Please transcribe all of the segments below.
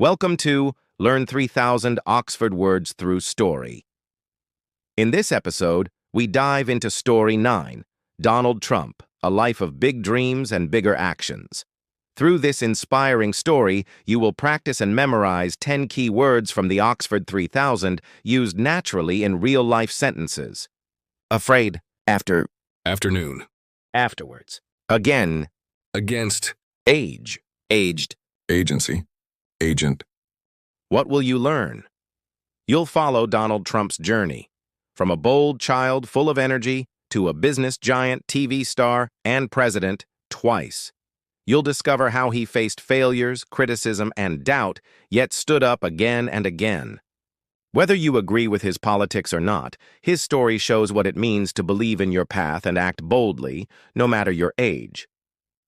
Welcome to Learn 3000 Oxford Words Through Story. In this episode, we dive into Story 9, Donald Trump, A Life of Big Dreams and Bigger Actions. Through this inspiring story, you will practice and memorize 10 key words from the Oxford 3000 used naturally in real-life sentences. Afraid, after, Afternoon. afterwards. Again, Against. age, aged. Agency. Agent. What will you learn? You'll follow Donald Trump's journey, from a bold child full of energy to a business giant, TV star, and president twice. You'll discover how he faced failures, criticism, and doubt, yet stood up again and again. Whether you agree with his politics or not, his story shows what it means to believe in your path and act boldly, no matter your age.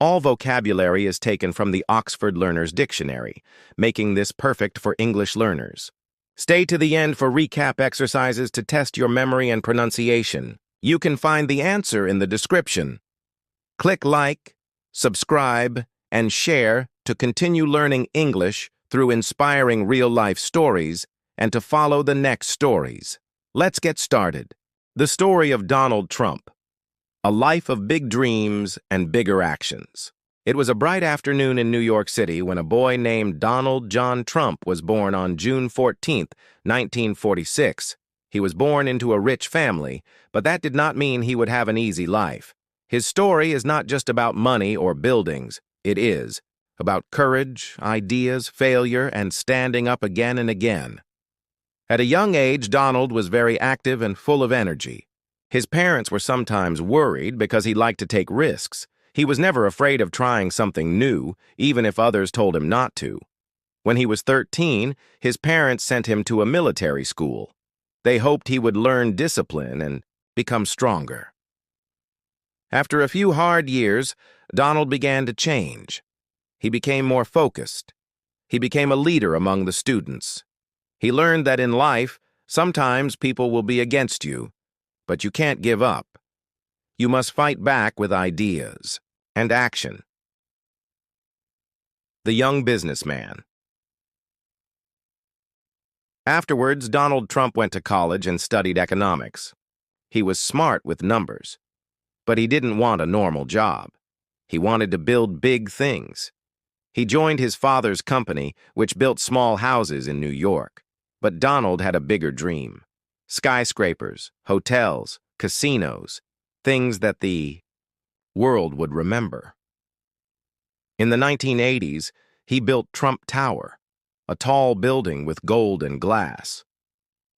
All vocabulary is taken from the Oxford Learner's Dictionary, making this perfect for English learners. Stay to the end for recap exercises to test your memory and pronunciation. You can find the answer in the description. Click like, subscribe, and share to continue learning English through inspiring real-life stories and to follow the next stories. Let's get started. The story of Donald Trump. A life of big dreams and bigger actions. It was a bright afternoon in New York City when a boy named Donald John Trump was born on June 14, 1946. He was born into a rich family, but that did not mean he would have an easy life. His story is not just about money or buildings. It is about courage, ideas, failure, and standing up again and again. At a young age, Donald was very active and full of energy. His parents were sometimes worried because he liked to take risks. He was never afraid of trying something new, even if others told him not to. When he was 13, his parents sent him to a military school. They hoped he would learn discipline and become stronger. After a few hard years, Donald began to change. He became more focused. He became a leader among the students. He learned that in life, sometimes people will be against you, but you can't give up. You must fight back with ideas and action. The young businessman. Afterwards, Donald Trump went to college and studied economics. He was smart with numbers, but he didn't want a normal job. He wanted to build big things. He joined his father's company, which built small houses in New York. But Donald had a bigger dream. Skyscrapers, hotels, casinos, things that the world would remember. In the 1980s, he built Trump Tower, a tall building with gold and glass.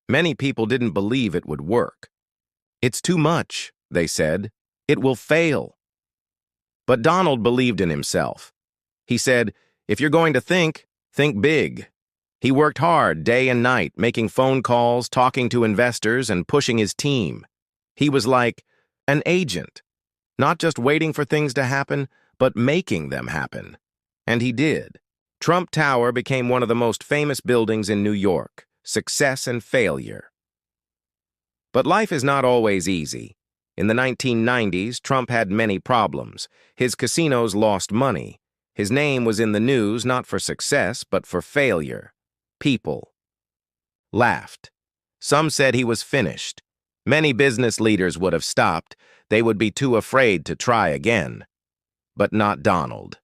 Many people didn't believe it would work. "It's too much," they said. "It will fail." But Donald believed in himself. He said, "If you're going to think big." He worked hard day and night, making phone calls, talking to investors, and pushing his team. He was like an agent, not just waiting for things to happen, but making them happen. And he did. Trump Tower became one of the most famous buildings in New York. Success and failure. But life is not always easy. In the 1990s, Trump had many problems. His casinos lost money. His name was in the news not for success, but for failure. People laughed. Some said he was finished. Many business leaders would have stopped. They would be too afraid to try again. But not Donald.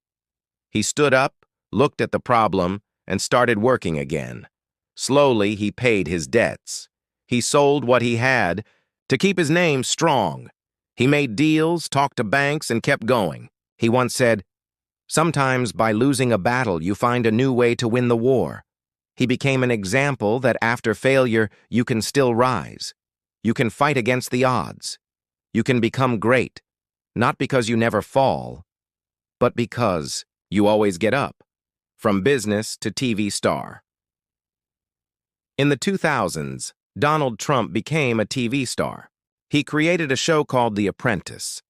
He stood up, looked at the problem, and started working again. Slowly, he paid his debts. He sold what he had to keep his name strong. He made deals, talked to banks, and kept going. He once said, "Sometimes by losing a battle, you find a new way to win the war." He became an example that after failure, you can still rise. You can fight against the odds. You can become great, not because you never fall, but because you always get up, from business to TV star. In the 2000s, Donald Trump became a TV star. He created a show called The Apprentice.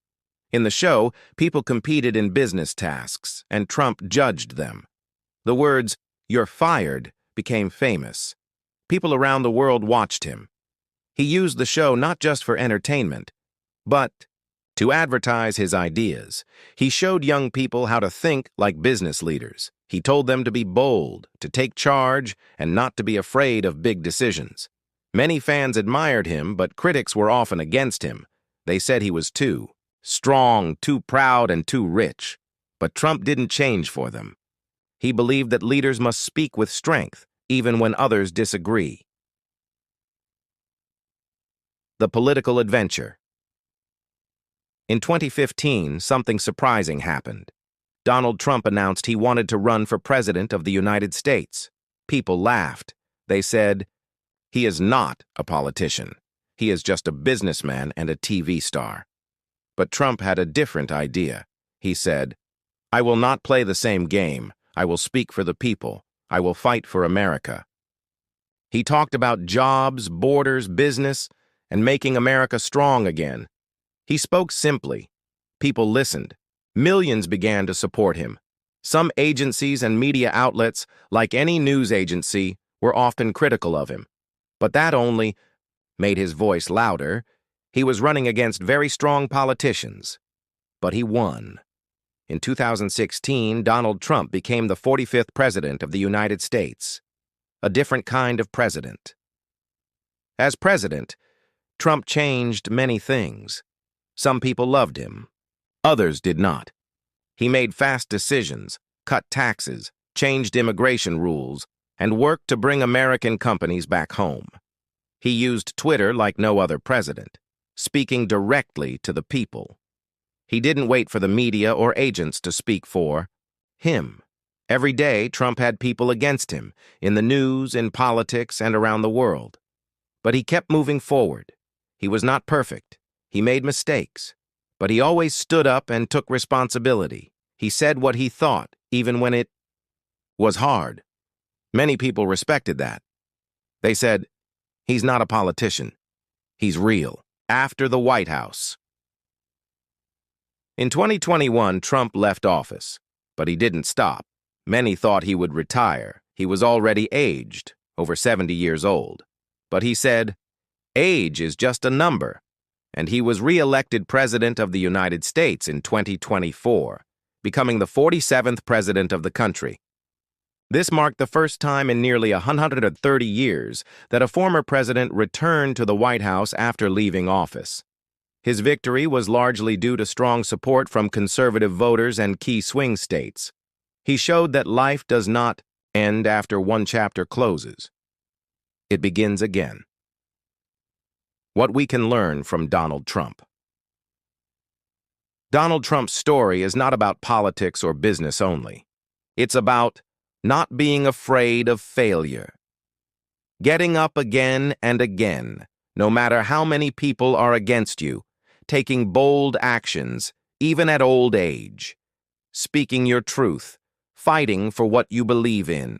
In the show, people competed in business tasks, and Trump judged them. The words, "You're fired," became famous. People around the world watched him. He used the show not just for entertainment, but to advertise his ideas. He showed young people how to think like business leaders. He told them to be bold, to take charge, and not to be afraid of big decisions. Many fans admired him, but critics were often against him. They said he was too strong, too proud, and too rich. But Trump didn't change for them. He believed that leaders must speak with strength, even when others disagree. The political adventure. In 2015, something surprising happened. Donald Trump announced he wanted to run for president of the United States. People laughed. They said, "He is not a politician. He is just a businessman and a TV star." But Trump had a different idea. He said, "I will not play the same game. I will speak for the people. I will fight for America." He talked about jobs, borders, business, and making America strong again. He spoke simply. People listened. Millions began to support him. Some agencies and media outlets, like any news agency, were often critical of him. But that only made his voice louder. He was running against very strong politicians. But he won. In 2016, Donald Trump became the 45th president of the United States. A different kind of president. As president, Trump changed many things. Some people loved him. Others did not. He made fast decisions, cut taxes, changed immigration rules, and worked to bring American companies back home. He used Twitter like no other president, speaking directly to the people. He didn't wait for the media or agents to speak for him. Every day, Trump had people against him, in the news, in politics, and around the world. But he kept moving forward. He was not perfect. He made mistakes. But he always stood up and took responsibility. He said what he thought, even when it was hard. Many people respected that. They said, "He's not a politician. He's real." After the White House. In 2021, Trump left office, but he didn't stop. Many thought he would retire. He was already aged, over 70 years old. But he said, "Age is just a number." And he was re-elected President of the United States in 2024, becoming the 47th president of the country. This marked the first time in nearly 130 years that a former president returned to the White House after leaving office. His victory was largely due to strong support from conservative voters and key swing states. He showed that life does not end after one chapter closes. It begins again. What we can learn from Donald Trump. Donald Trump's story is not about politics or business only. It's about not being afraid of failure. Getting up again and again, no matter how many people are against you, taking bold actions, even at old age, speaking your truth, fighting for what you believe in,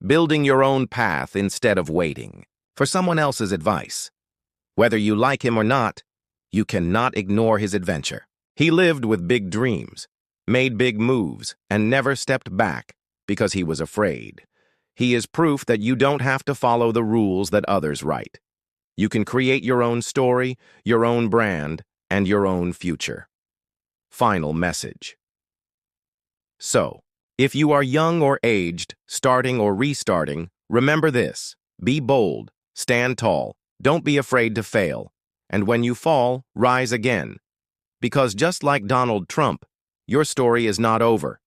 building your own path instead of waiting for someone else's advice. Whether you like him or not, you cannot ignore his adventure. He lived with big dreams, made big moves, and never stepped back because he was afraid. He is proof that you don't have to follow the rules that others write. You can create your own story, your own brand, and your own future. Final message. So, if you are young or aged, starting or restarting, remember this: be bold, stand tall, don't be afraid to fail, and when you fall, rise again. Because just like Donald Trump, your story is not over.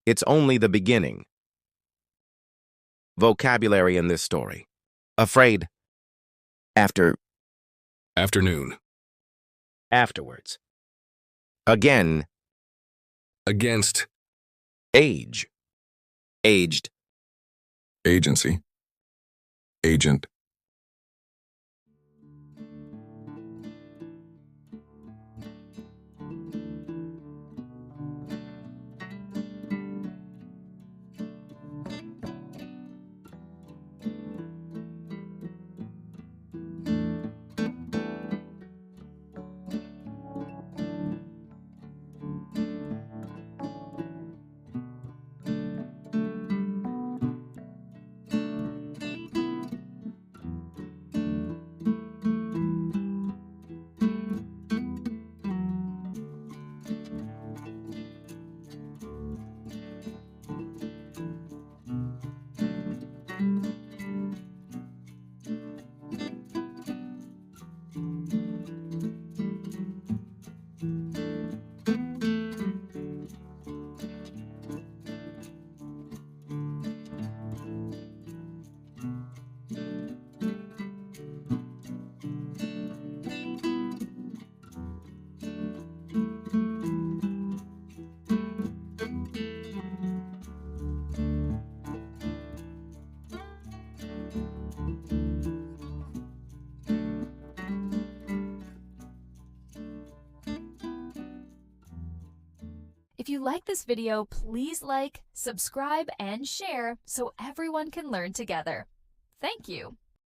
It's only the beginning. Vocabulary in this story. Afraid. Afternoon. Afterwards. Again. Against. Age. Aged. Agency. Agent. If you like this video, please like, subscribe, and share so everyone can learn together. Thank you.